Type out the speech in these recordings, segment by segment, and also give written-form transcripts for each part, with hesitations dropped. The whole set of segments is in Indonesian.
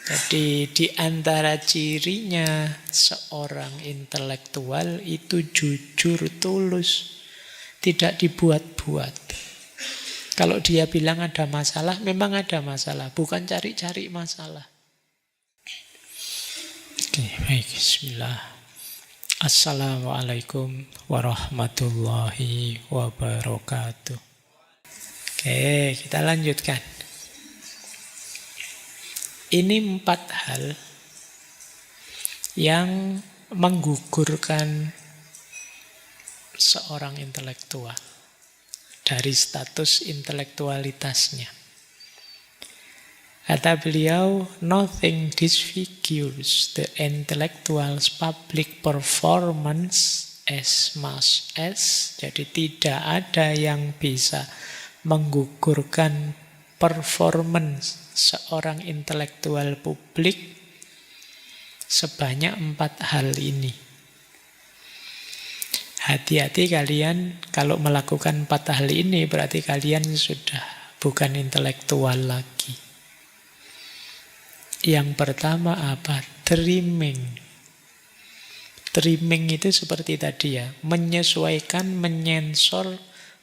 Jadi di antara cirinya seorang intelektual itu jujur, tulus, tidak dibuat-buat. Kalau dia bilang ada masalah, memang ada masalah, bukan cari-cari masalah. Oke, baik, bismillah. Assalamualaikum warahmatullahi wabarakatuh. Oke, kita lanjutkan. Ini 4 hal yang menggugurkan seorang intelektual dari status intelektualitasnya. Kata beliau, nothing disfigures the intellectual's public performance as much as, jadi tidak ada yang bisa menggugurkan performance seorang intelektual publik sebanyak 4 hal ini. Hati-hati kalian kalau melakukan 4 hal ini, berarti kalian sudah bukan intelektual lagi. Yang pertama apa? Trimming. Trimming itu seperti tadi ya, menyesuaikan, menyensor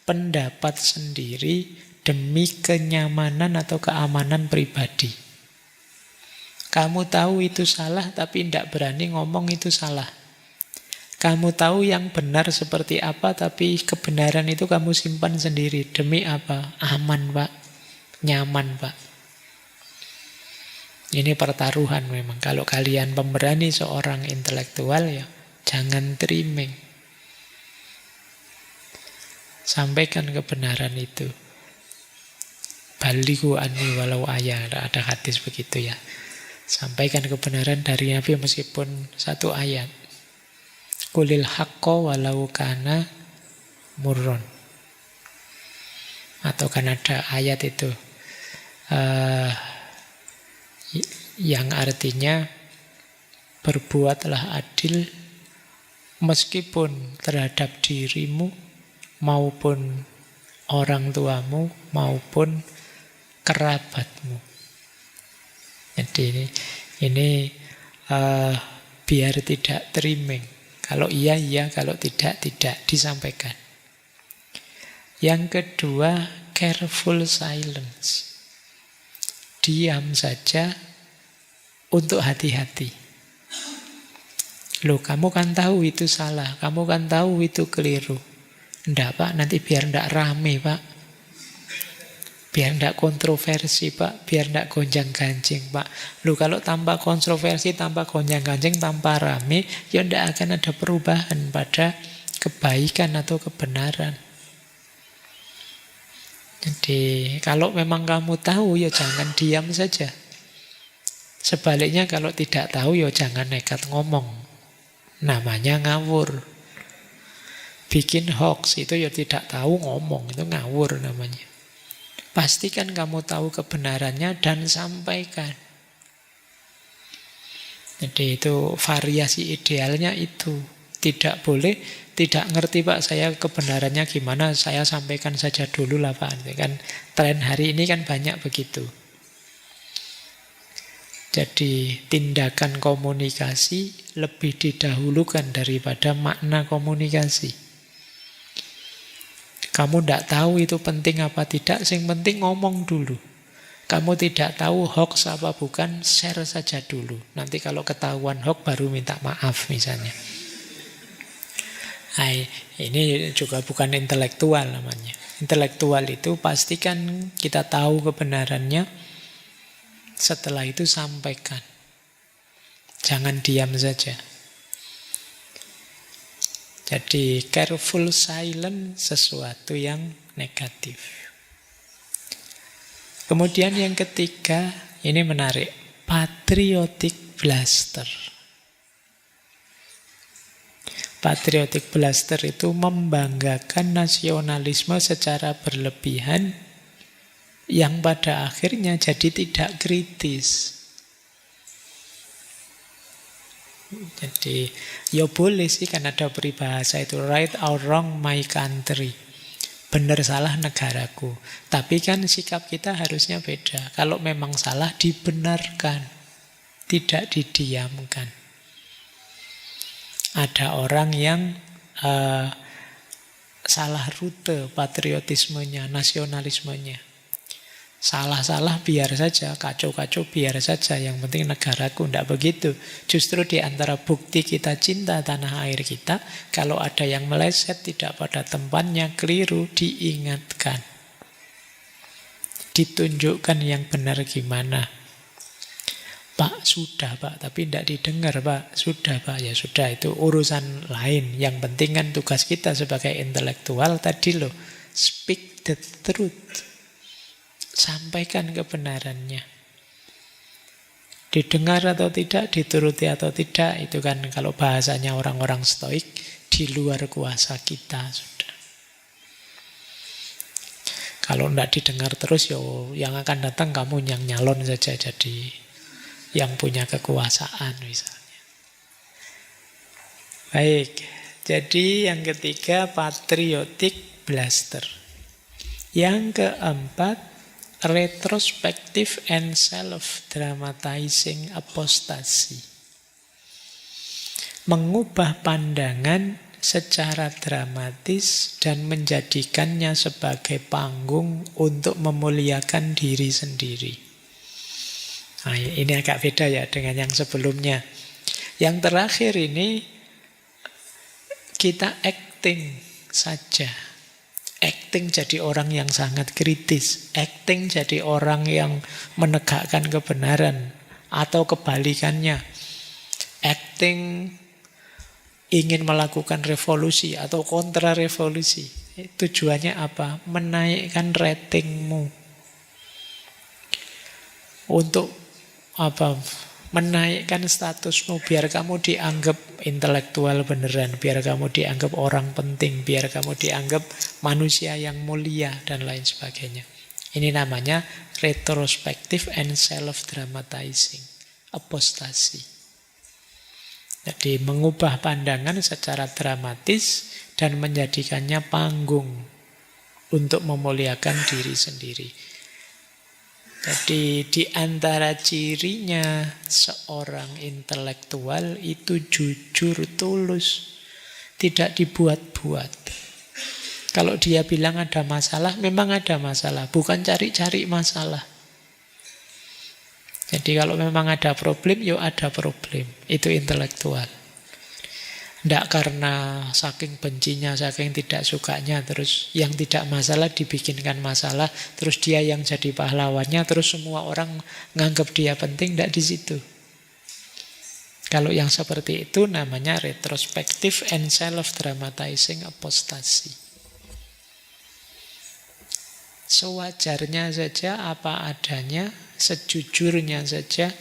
pendapat sendiri demi kenyamanan atau keamanan pribadi. Kamu tahu itu salah, tapi tidak berani ngomong itu salah. Kamu tahu yang benar seperti apa, tapi kebenaran itu kamu simpan sendiri. Demi apa? Aman, Pak. Nyaman, Pak. Ini pertaruhan memang. Kalau kalian pemberani seorang intelektual, ya jangan trimming. Sampaikan kebenaran itu. Balighu anni walau ayat, ada hadis begitu ya. Sampaikan kebenaran dari Nabi meskipun 1 ayat. Qulil haqqo walau kana murron. Atau kan ada ayat itu yang artinya berbuatlah adil meskipun terhadap dirimu maupun orang tuamu maupun kerabatmu. Jadi ini biar tidak trimming. Kalau iya, iya. Kalau tidak, tidak. Disampaikan. Yang kedua, careful silence. Diam saja untuk hati-hati. Loh, kamu kan tahu itu salah. Kamu kan tahu itu keliru. Enggak, Pak. Nanti biar enggak rame, Pak. Biar tidak kontroversi, Pak. Biar tidak gonjang-ganjing, Pak. Loh, kalau tanpa kontroversi, tanpa gonjang-ganjing, tanpa rame, ya tidak akan ada perubahan pada kebaikan atau kebenaran. Jadi, kalau memang kamu tahu, ya jangan diam saja. Sebaliknya, kalau tidak tahu, ya jangan nekat ngomong. Namanya ngawur. Bikin hoax, itu ya tidak tahu ngomong. Itu ngawur namanya. Pastikan kamu tahu kebenarannya dan sampaikan. Jadi itu variasi idealnya itu. Tidak boleh, tidak ngerti Pak saya kebenarannya gimana, saya sampaikan saja dulu lah Pak. Kan tren hari ini kan banyak begitu. Jadi tindakan komunikasi lebih didahulukan daripada makna komunikasi. Kamu tidak tahu itu penting apa tidak, yang penting ngomong dulu. Kamu tidak tahu hoax apa bukan, share saja dulu. Nanti kalau ketahuan hoax baru minta maaf misalnya. Nah, ini juga bukan intelektual namanya. Intelektual itu pastikan kita tahu kebenarannya, setelah itu sampaikan. Jangan diam saja. Jadi careful silence sesuatu yang negatif. Kemudian yang ketiga, ini menarik, patriotic bluster. Patriotic bluster itu membanggakan nasionalisme secara berlebihan yang pada akhirnya jadi tidak kritis. Jadi, ya boleh sih kan ada peribahasa itu, right or wrong my country. Benar salah negaraku. Tapi kan sikap kita harusnya beda. Kalau memang salah, dibenarkan. tidak didiamkan. Ada orang yang salah rute patriotismenya, nasionalismenya. Salah-salah biar saja, kacau-kacau biar saja, yang penting negaraku. Tidak begitu. Justru di antara bukti kita cinta tanah air kita, kalau ada yang meleset tidak pada tempatnya, keliru, diingatkan. Ditunjukkan yang benar gimana. Pak, sudah Pak, tapi tidak didengar Pak. Sudah Pak, ya sudah, itu urusan lain. Yang penting kan tugas kita sebagai intelektual tadi loh, speak the truth. Sampaikan kebenarannya. Didengar atau tidak, dituruti atau tidak, itu kan kalau bahasanya orang-orang stoik, di luar kuasa kita sudah. Kalau tidak didengar terus, yang akan datang kamu yang nyalon saja jadi yang punya kekuasaan misalnya. Baik, jadi yang ketiga patriotic blaster. Yang keempat, retrospective and self-dramatizing apostasy. Mengubah pandangan secara dramatis dan menjadikannya sebagai panggung untuk memuliakan diri sendiri. Nah, ini agak beda ya dengan yang sebelumnya. Yang terakhir ini kita acting saja. Acting jadi orang yang sangat kritis. Acting jadi orang yang menegakkan kebenaran. Atau kebalikannya. Acting ingin melakukan revolusi atau kontra-revolusi. Tujuannya apa? Menaikkan ratingmu. Untuk apa? Menaikkan statusmu biar kamu dianggap intelektual beneran, biar kamu dianggap orang penting, biar kamu dianggap manusia yang mulia dan lain sebagainya. Ini namanya retrospective and self-dramatizing apostasi. Jadi mengubah pandangan secara dramatis dan menjadikannya panggung untuk memuliakan diri sendiri. Jadi di antara cirinya seorang intelektual itu jujur, tulus, tidak dibuat-buat. Kalau dia bilang ada masalah, memang ada masalah, bukan cari-cari masalah. Jadi kalau memang ada problem, yuk ada problem. Itu intelektual. Tidak karena saking bencinya, saking tidak sukanya, terus yang tidak masalah dibikinkan masalah, terus dia yang jadi pahlawannya, terus semua orang nganggap dia penting, tidak di situ. Kalau yang seperti itu namanya retrospective and self-dramatizing apostasy. Sewajarnya saja, apa adanya, sejujurnya saja.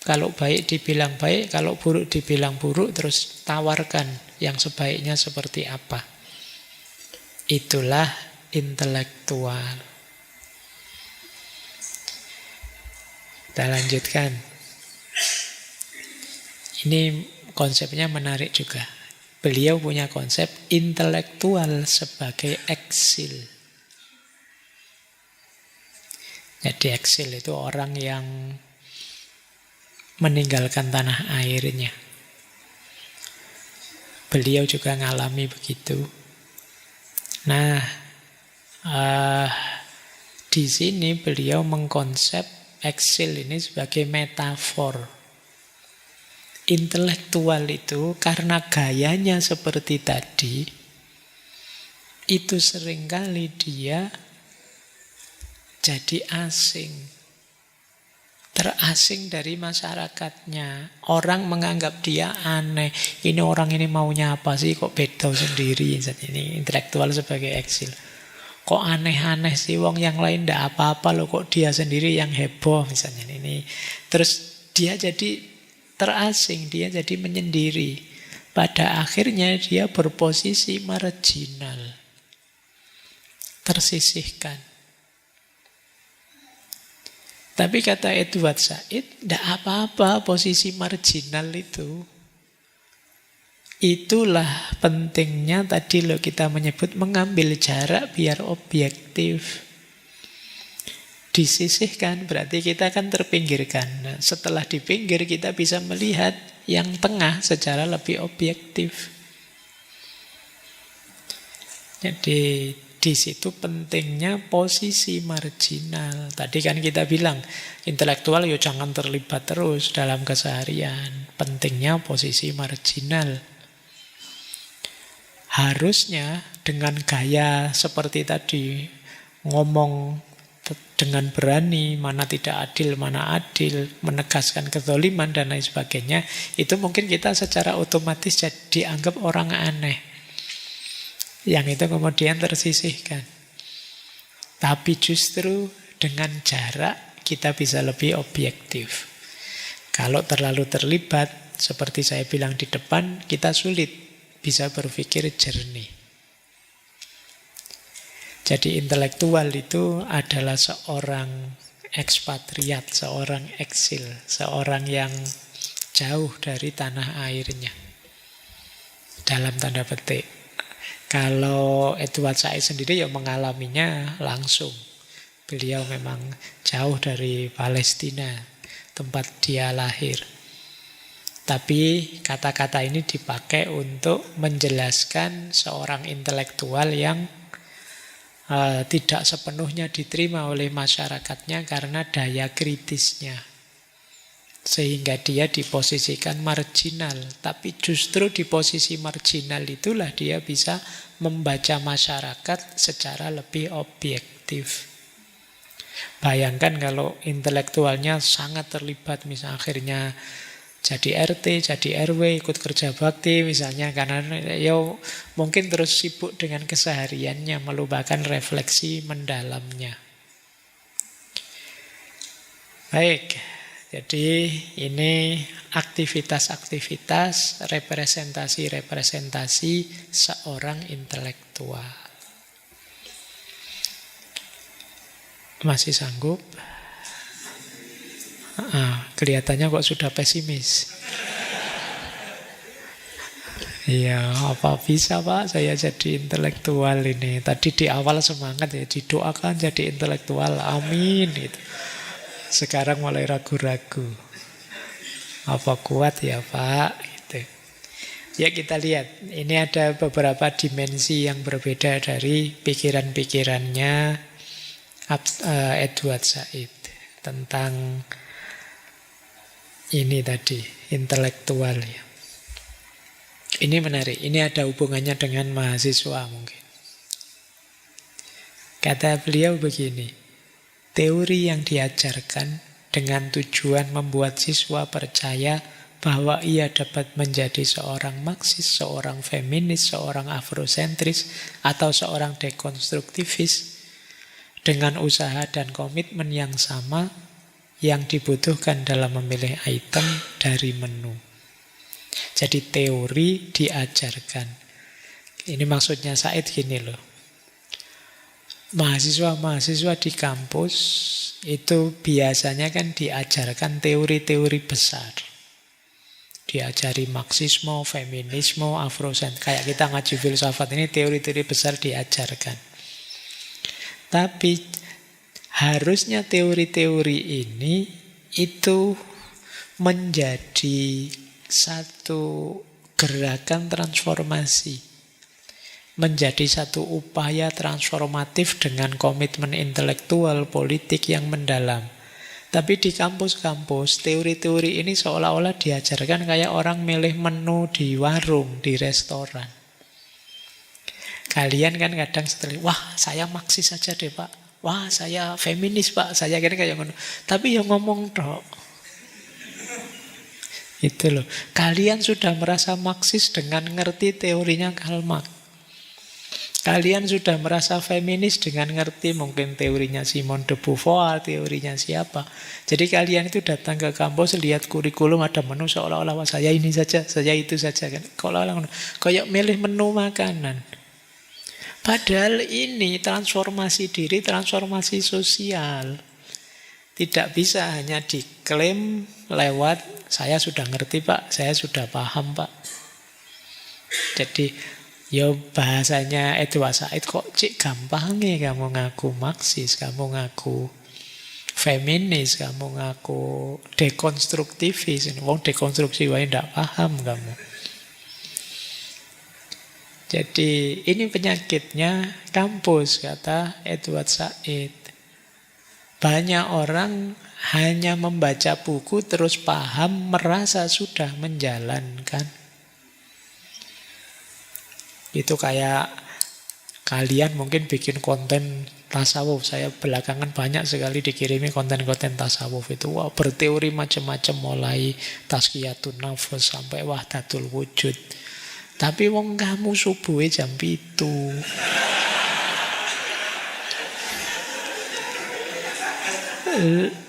Kalau baik dibilang baik, kalau buruk dibilang buruk, terus tawarkan yang sebaiknya seperti apa. Itulah intelektual. Kita lanjutkan. Ini konsepnya menarik juga. Beliau punya konsep intelektual sebagai eksil. Jadi eksil itu orang yang meninggalkan tanah airnya. Beliau juga ngalami begitu. Nah, di sini beliau mengkonsep eksil ini sebagai metafor. Intelektual itu karena gayanya seperti tadi, itu seringkali dia jadi asing. Terasing dari masyarakatnya. Orang menganggap dia aneh. Ini orang ini maunya apa sih? Kok beda sendiri? Ini intelektual sebagai eksil. Kok aneh-aneh sih? Wong yang lain ndak apa-apa loh. Kok dia sendiri yang heboh misalnya ini. Terus dia jadi terasing. Dia jadi menyendiri. Pada akhirnya dia berposisi marginal. Tersisihkan. Tapi kata Edward Said, tidak apa-apa posisi marginal itu. Itulah pentingnya tadi loh kita menyebut mengambil jarak biar objektif. Disisihkan berarti kita kan terpinggirkan. Nah, setelah dipinggir kita bisa melihat yang tengah secara lebih objektif. Jadi di situ pentingnya posisi marginal. Tadi kan kita bilang intelektual ya jangan terlibat terus dalam keseharian. Pentingnya posisi marginal. Harusnya dengan gaya seperti tadi, ngomong dengan berani, mana tidak adil, mana adil, menegaskan kezaliman dan lain sebagainya, itu mungkin kita secara otomatis dianggap orang aneh. Yang itu kemudian tersisihkan. Tapi justru dengan jarak kita bisa lebih objektif. Kalau terlalu terlibat, seperti saya bilang di depan, kita sulit bisa berpikir jernih. Jadi intelektual itu adalah seorang ekspatriat, seorang eksil, seorang yang jauh dari tanah airnya. Dalam tanda petik. Kalau Edward Said sendiri ya mengalaminya langsung. Beliau memang jauh dari Palestina, tempat dia lahir. Tapi kata-kata ini dipakai untuk menjelaskan seorang intelektual yang tidak sepenuhnya diterima oleh masyarakatnya karena daya kritisnya. Sehingga dia diposisikan marginal. Tapi justru di posisi marginal itulah dia bisa membaca masyarakat secara lebih objektif. Bayangkan kalau intelektualnya sangat terlibat, misalnya akhirnya jadi RT, jadi RW, ikut kerja bakti misalnya, karena ya mungkin terus sibuk dengan kesehariannya, melupakan refleksi mendalamnya. Baik, jadi ini aktivitas-aktivitas, representasi-representasi seorang intelektual. Masih sanggup? Kelihatannya kok sudah pesimis. Iya, apa bisa Pak saya jadi intelektual ini? Tadi di awal semangat ya, didoakan jadi intelektual, amin gitu. Sekarang mulai ragu-ragu. Apa kuat ya Pak? Gitu. Ya kita lihat, ini ada beberapa dimensi yang berbeda dari pikiran-pikirannya Edward Said tentang ini tadi, intelektual ya. Ini menarik, ini ada hubungannya dengan mahasiswa mungkin. Kata beliau begini, teori yang diajarkan dengan tujuan membuat siswa percaya bahwa ia dapat menjadi seorang Marxis, seorang feminis, seorang afrosentris, atau seorang dekonstruktivis dengan usaha dan komitmen yang sama yang dibutuhkan dalam memilih item dari menu. Jadi teori diajarkan. Ini maksudnya Said gini loh. Mahasiswa-mahasiswa di kampus itu biasanya kan diajarkan teori-teori besar. Diajari Marxisme, feminisme, afrosentris. Kayak kita ngaji filsafat ini teori-teori besar diajarkan. Tapi harusnya teori-teori ini itu menjadi satu gerakan transformasi, menjadi satu upaya transformatif dengan komitmen intelektual politik yang mendalam. Tapi di kampus-kampus, teori-teori ini seolah-olah diajarkan kayak orang milih menu di warung, di restoran. Kalian kan kadang setelah, wah saya Marxis saja deh Pak, wah saya feminis Pak, saya kira kayak ngono. Tapi ya ngomong dok. Itu loh. Kalian sudah merasa Marxis dengan ngerti teorinya Karl Marx. Kalian sudah merasa feminis dengan ngerti mungkin teorinya Simone de Beauvoir, teorinya siapa. Jadi kalian itu datang ke kampus, lihat kurikulum ada menu seolah-olah saya ini saja, saya itu saja kan. Kayak milih menu makanan. Padahal ini transformasi diri, transformasi sosial. Tidak bisa hanya diklaim lewat saya sudah ngerti Pak, saya sudah paham Pak. Jadi ya bahasanya Edward Said kok cik gampang ya kamu ngaku Marxis, kamu ngaku feminis, kamu ngaku dekonstruktivis. Wong dekonstruksi wae ndak paham kamu. Jadi ini penyakitnya kampus, kata Edward Said. Banyak orang hanya membaca buku terus paham, merasa sudah menjalankan. Itu kayak kalian mungkin bikin konten tasawuf. Saya belakangan banyak sekali dikirimi konten-konten tasawuf itu. Wah, berteori macam-macam mulai tazkiyatun nafs sampai wahdatul wujud. Tapi wong kamu subuhe jam 7.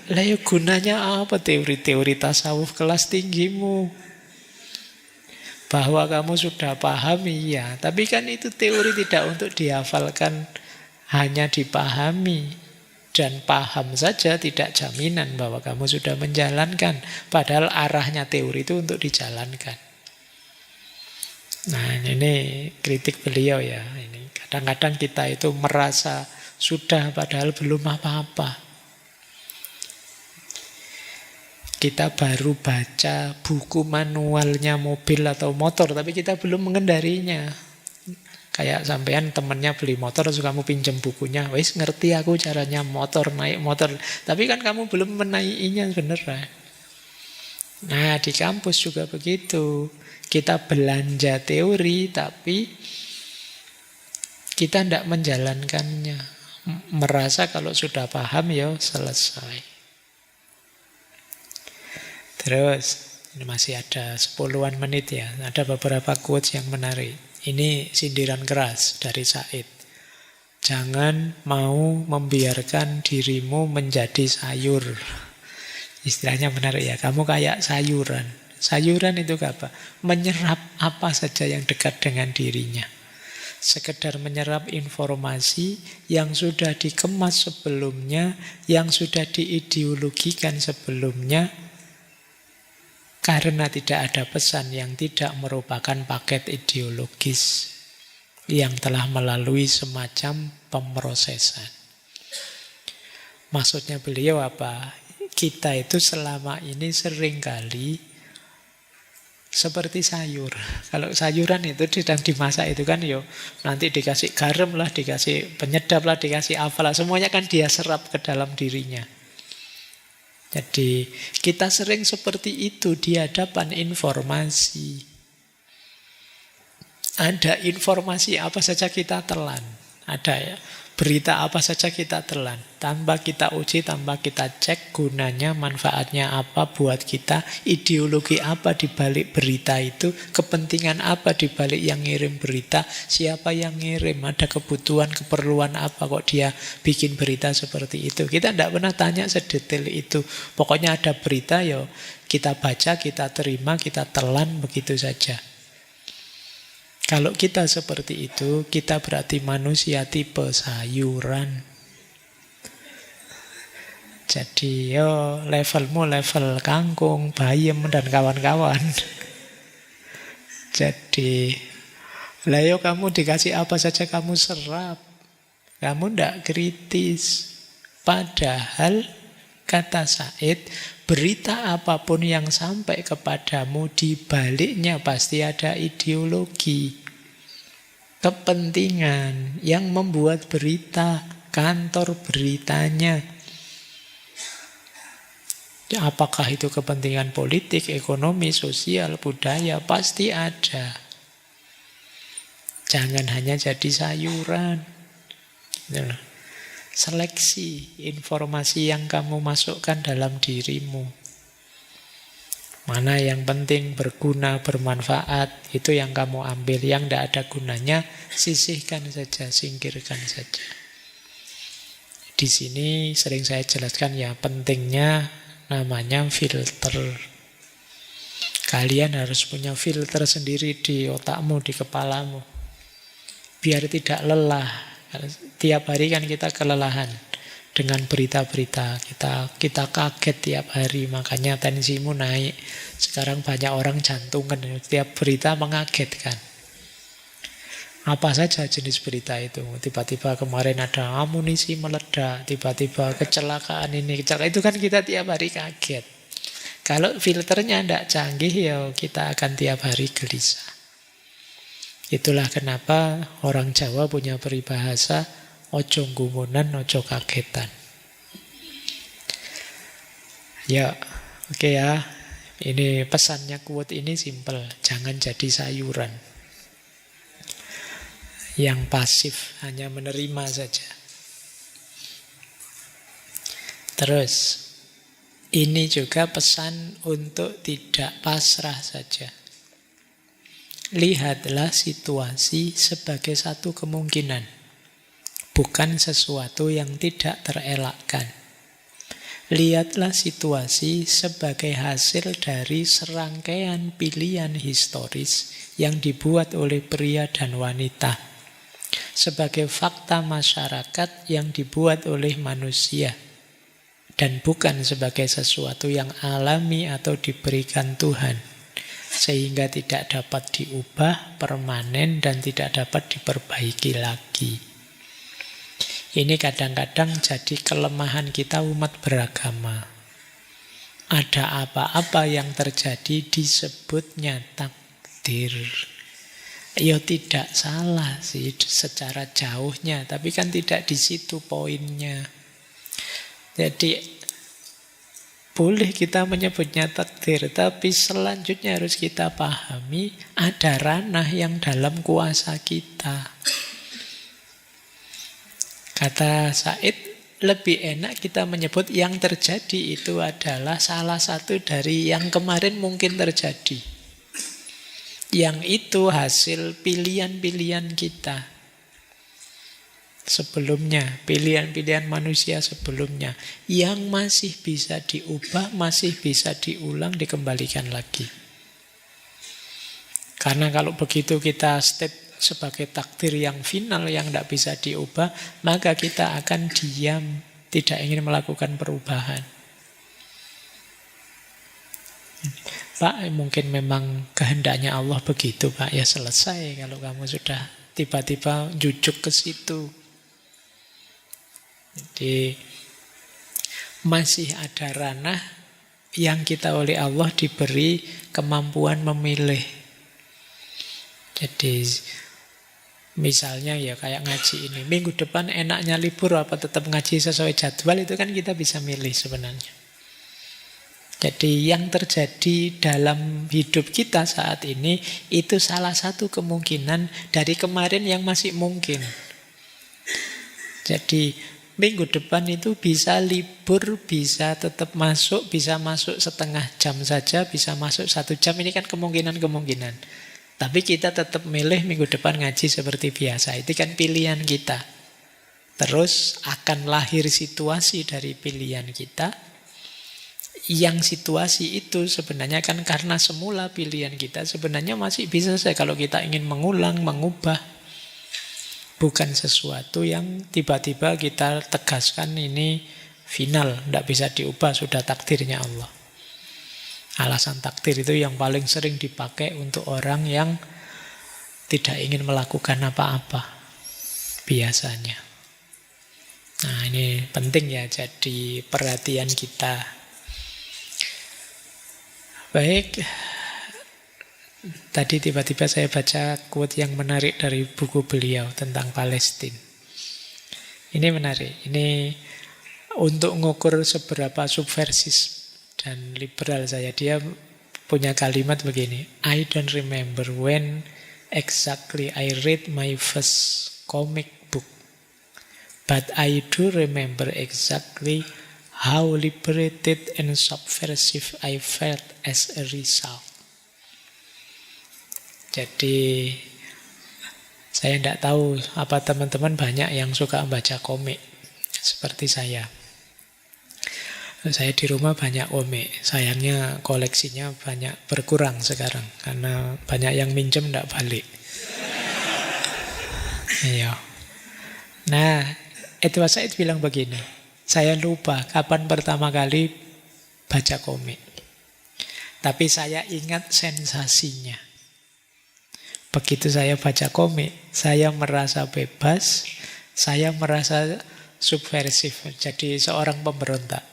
Lah ya gunanya apa teori-teori tasawuf kelas tinggimu? Bahwa kamu sudah paham, iya. Tapi kan itu teori tidak untuk dihafalkan, hanya dipahami. Dan paham saja tidak jaminan bahwa kamu sudah menjalankan. Padahal arahnya teori itu untuk dijalankan. Nah, ini kritik beliau ya. Ini kadang-kadang kita itu merasa sudah padahal belum apa-apa. Kita baru baca buku manualnya mobil atau motor, tapi kita belum mengendarinya. Kayak sampean temennya beli motor, terus kamu pinjam bukunya, wis ngerti aku caranya motor, naik motor. Tapi kan kamu belum menaikinya beneran. Nah, di kampus juga begitu. Kita belanja teori, tapi kita tidak menjalankannya. Merasa kalau sudah paham, ya selesai. Terus, ini masih ada 10-an menit ya. Ada beberapa quotes yang menarik. Ini sindiran keras dari Said. Jangan mau membiarkan dirimu menjadi sayur. Istilahnya menarik ya. Kamu kayak sayuran. Sayuran itu apa? Menyerap apa saja yang dekat dengan dirinya. Sekedar menyerap informasi yang sudah dikemas sebelumnya, yang sudah diideologikan sebelumnya, karena tidak ada pesan yang tidak merupakan paket ideologis yang telah melalui semacam pemrosesan. Maksudnya beliau apa? Kita itu selama ini seringkali seperti sayur. Kalau sayuran itu sedang dimasak itu kan nanti dikasih garam lah, dikasih penyedap lah, dikasih apalah. Semuanya kan dia serap ke dalam dirinya. Jadi kita sering seperti itu di hadapan informasi. Ada informasi apa saja kita telan. Ada ya. Berita apa saja kita telan. Tanpa kita uji, tanpa kita cek gunanya, manfaatnya apa buat kita, ideologi apa di balik berita itu, kepentingan apa di balik yang ngirim berita, siapa yang ngirim, ada kebutuhan, keperluan apa kok dia bikin berita seperti itu. Kita tidak pernah tanya sedetail itu. Pokoknya ada berita, kita baca, kita terima, kita telan begitu saja. Kalau kita seperti itu, kita berarti manusia tipe sayuran. Jadi levelmu level kangkung, bayam, dan kawan-kawan. Jadi, kamu dikasih apa saja kamu serap. Kamu tidak kritis. Padahal, kata Said, berita apapun yang sampai kepadamu di baliknya pasti ada ideologi, kepentingan yang membuat berita, kantor beritanya. Apakah itu kepentingan politik, ekonomi, sosial, budaya, pasti ada. Jangan hanya jadi sayuran. Seleksi informasi yang kamu masukkan dalam dirimu. Mana yang penting, berguna, bermanfaat, itu yang kamu ambil. Yang tidak ada gunanya, sisihkan saja, singkirkan saja. Di sini sering saya jelaskan pentingnya namanya filter. Kalian harus punya filter sendiri di otakmu, di kepalamu. Biar tidak lelah. Tiap hari kan kita kelelahan dengan berita-berita. Kita kaget tiap hari, makanya tensimu naik. Sekarang banyak orang jantungan, tiap berita mengagetkan. Apa saja jenis berita itu. Tiba-tiba kemarin ada amunisi meledak, tiba-tiba kecelakaan ini, kecelakaan itu, kan kita tiap hari kaget. Kalau filternya tidak canggih, ya kita akan tiap hari gelisah. Itulah kenapa orang Jawa punya peribahasa, ojo gumunan, ojo kagetan. Ya, oke ya. Ini pesannya quote ini simple. Jangan jadi sayuran yang pasif, hanya menerima saja. Terus, ini juga pesan untuk tidak pasrah saja. Lihatlah situasi sebagai satu kemungkinan, bukan sesuatu yang tidak terelakkan. Lihatlah situasi sebagai hasil dari serangkaian pilihan historis yang dibuat oleh pria dan wanita, sebagai fakta masyarakat yang dibuat oleh manusia, dan bukan sebagai sesuatu yang alami atau diberikan Tuhan, sehingga tidak dapat diubah, permanen, dan tidak dapat diperbaiki lagi. Ini kadang-kadang jadi kelemahan kita umat beragama. Ada apa-apa yang terjadi disebutnya takdir. Ya tidak salah sih secara jauhnya, tapi kan tidak di situ poinnya. Jadi boleh kita menyebutnya takdir, tapi selanjutnya harus kita pahami ada ranah yang dalam kuasa kita. Kata Said, lebih enak kita menyebut yang terjadi itu adalah salah satu dari yang kemarin mungkin terjadi. Yang itu hasil pilihan-pilihan kita sebelumnya, pilihan-pilihan manusia sebelumnya, yang masih bisa diubah, masih bisa diulang, dikembalikan lagi. Karena kalau begitu kita state sebagai takdir yang final, yang tidak bisa diubah, maka kita akan diam, tidak ingin melakukan perubahan. Pak, mungkin memang kehendaknya Allah begitu, Pak. Ya selesai kalau kamu sudah tiba-tiba jujuk ke situ. Jadi masih ada ranah yang kita oleh Allah diberi kemampuan memilih. Jadi misalnya ya kayak ngaji ini, minggu depan enaknya libur apa tetap ngaji sesuai jadwal, itu kan kita bisa milih sebenarnya. Jadi yang terjadi dalam hidup kita saat ini itu salah satu kemungkinan dari kemarin yang masih mungkin. Jadi minggu depan itu bisa libur, bisa tetap masuk, bisa masuk setengah jam saja, bisa masuk 1 jam, ini kan kemungkinan-kemungkinan. Tapi kita tetap milih minggu depan ngaji seperti biasa. Itu kan pilihan kita. Terus akan lahir situasi dari pilihan kita. Yang situasi itu sebenarnya kan karena semula pilihan kita sebenarnya masih bisa saja kalau kita ingin mengulang, mengubah. Bukan sesuatu yang tiba-tiba kita tegaskan ini final, tidak bisa diubah, sudah takdirnya Allah. Alasan takdir itu yang paling sering dipakai untuk orang yang tidak ingin melakukan apa-apa biasanya. Nah, ini penting ya jadi perhatian kita. Baik, tadi tiba-tiba saya baca quote yang menarik dari buku beliau tentang Palestina. Ini menarik. Ini untuk mengukur seberapa subversif dan liberal saya. Dia punya kalimat begini, I don't remember when exactly I read my first comic book, but I do remember exactly how liberated and subversive I felt as a result. Jadi saya tidak tahu apa teman-teman banyak yang suka membaca komik seperti saya. Saya di rumah banyak komik. Sayangnya koleksinya banyak berkurang sekarang karena banyak yang minjem tidak balik. Iya. Nah, Edward Said bilang begini, saya lupa kapan pertama kali baca komik. Tapi saya ingat sensasinya. Begitu saya baca komik, saya merasa bebas, saya merasa subversif, jadi seorang pemberontak.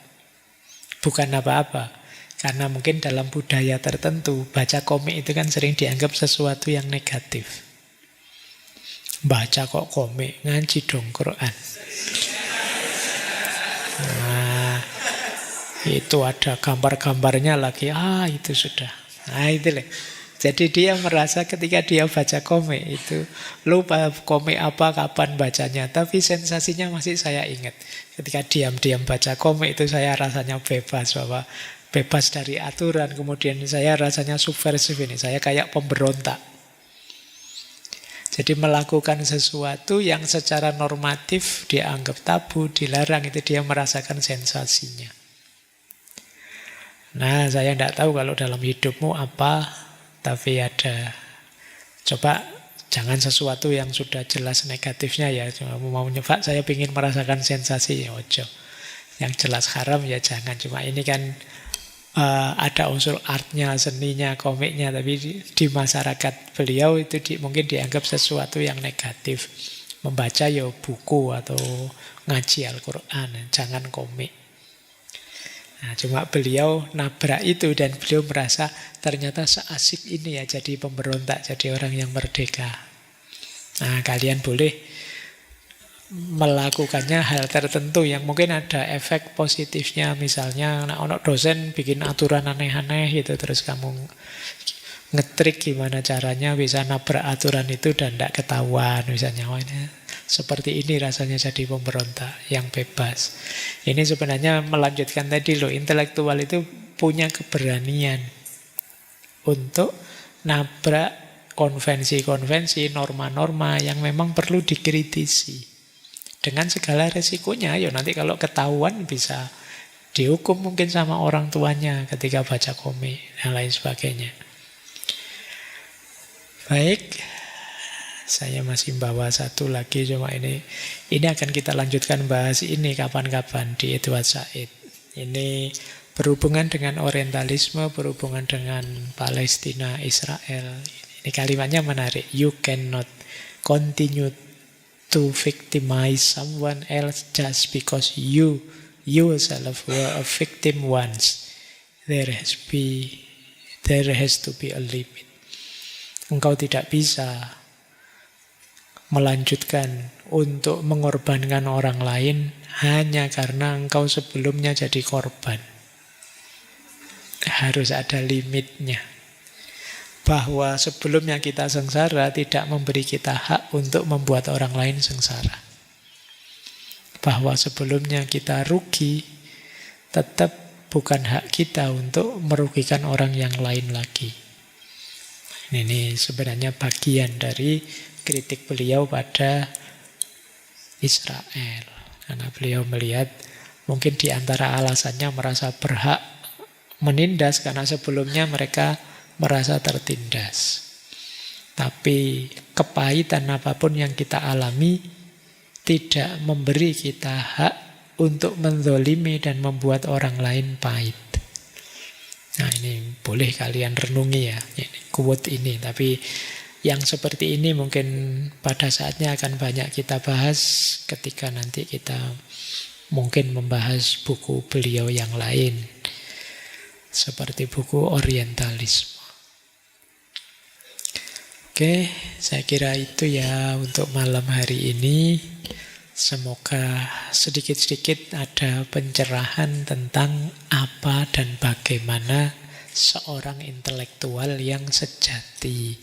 Bukan apa-apa, karena mungkin dalam budaya tertentu, baca komik itu kan sering dianggap sesuatu yang negatif. Baca kok komik, ngaji dong Quran. Nah, itu ada gambar-gambarnya lagi. Itu sudah. Nah, itu loh. Jadi dia merasa ketika dia baca komik itu, lupa komik apa, kapan bacanya. Tapi sensasinya masih saya ingat. Ketika diam-diam baca komik itu saya rasanya bebas. Bahwa bebas dari aturan. Kemudian saya rasanya subversif ini. Saya kayak pemberontak. Jadi melakukan sesuatu yang secara normatif dianggap tabu, dilarang, itu dia merasakan sensasinya. Nah, saya tidak tahu kalau dalam hidupmu apa, tapi ada. Coba jangan sesuatu yang sudah jelas negatifnya ya. Cuma mau nyoba, saya ingin merasakan sensasi, ya ojo. Yang jelas haram ya jangan. Cuma ini kan ada unsur artnya, seninya, komiknya, tapi di masyarakat beliau itu mungkin dianggap sesuatu yang negatif. Membaca ya buku atau ngaji Al-Quran, jangan komik. Nah, cuma beliau nabrak itu dan beliau merasa ternyata seasik ini ya jadi pemberontak, jadi orang yang merdeka. Nah, kalian boleh melakukannya hal tertentu yang mungkin ada efek positifnya. Misalnya anak dosen bikin aturan aneh-aneh gitu, terus kamu ngetrik gimana caranya bisa nabrak aturan itu dan tidak ketahuan misalnya. Seperti ini rasanya jadi pemberontak yang bebas. Ini sebenarnya melanjutkan tadi loh, intelektual itu punya keberanian untuk nabrak konvensi-konvensi, norma-norma yang memang perlu dikritisi. Dengan segala resikonya, nanti kalau ketahuan bisa dihukum mungkin sama orang tuanya ketika baca komik dan lain sebagainya. Baik, saya masih bawa satu lagi, cuma ini akan kita lanjutkan bahas ini kapan-kapan di Edward Said. Ini berhubungan dengan orientalisme, berhubungan dengan Palestina, Israel. Ini kalimatnya menarik. You cannot continue to victimize someone else just because you yourself were a victim once. There has to be a limit. Engkau tidak bisa melanjutkan untuk mengorbankan orang lain hanya karena engkau sebelumnya jadi korban. Harus ada limitnya. Bahwa sebelumnya kita sengsara tidak memberi kita hak untuk membuat orang lain sengsara. Bahwa sebelumnya kita rugi tetap bukan hak kita untuk merugikan orang yang lain lagi. Ini sebenarnya bagian dari kritik beliau pada Israel. Karena beliau melihat mungkin di antara alasannya merasa berhak menindas karena sebelumnya mereka merasa tertindas. Tapi kepahitan apapun yang kita alami tidak memberi kita hak untuk menzolimi dan membuat orang lain pahit. Nah, ini boleh kalian renungi ya, ini quote ini. Tapi yang seperti ini mungkin pada saatnya akan banyak kita bahas ketika nanti kita mungkin membahas buku beliau yang lain, seperti buku Orientalisme. Oke, saya kira itu ya untuk malam hari ini. Semoga sedikit-sedikit ada pencerahan tentang apa dan bagaimana seorang intelektual yang sejati.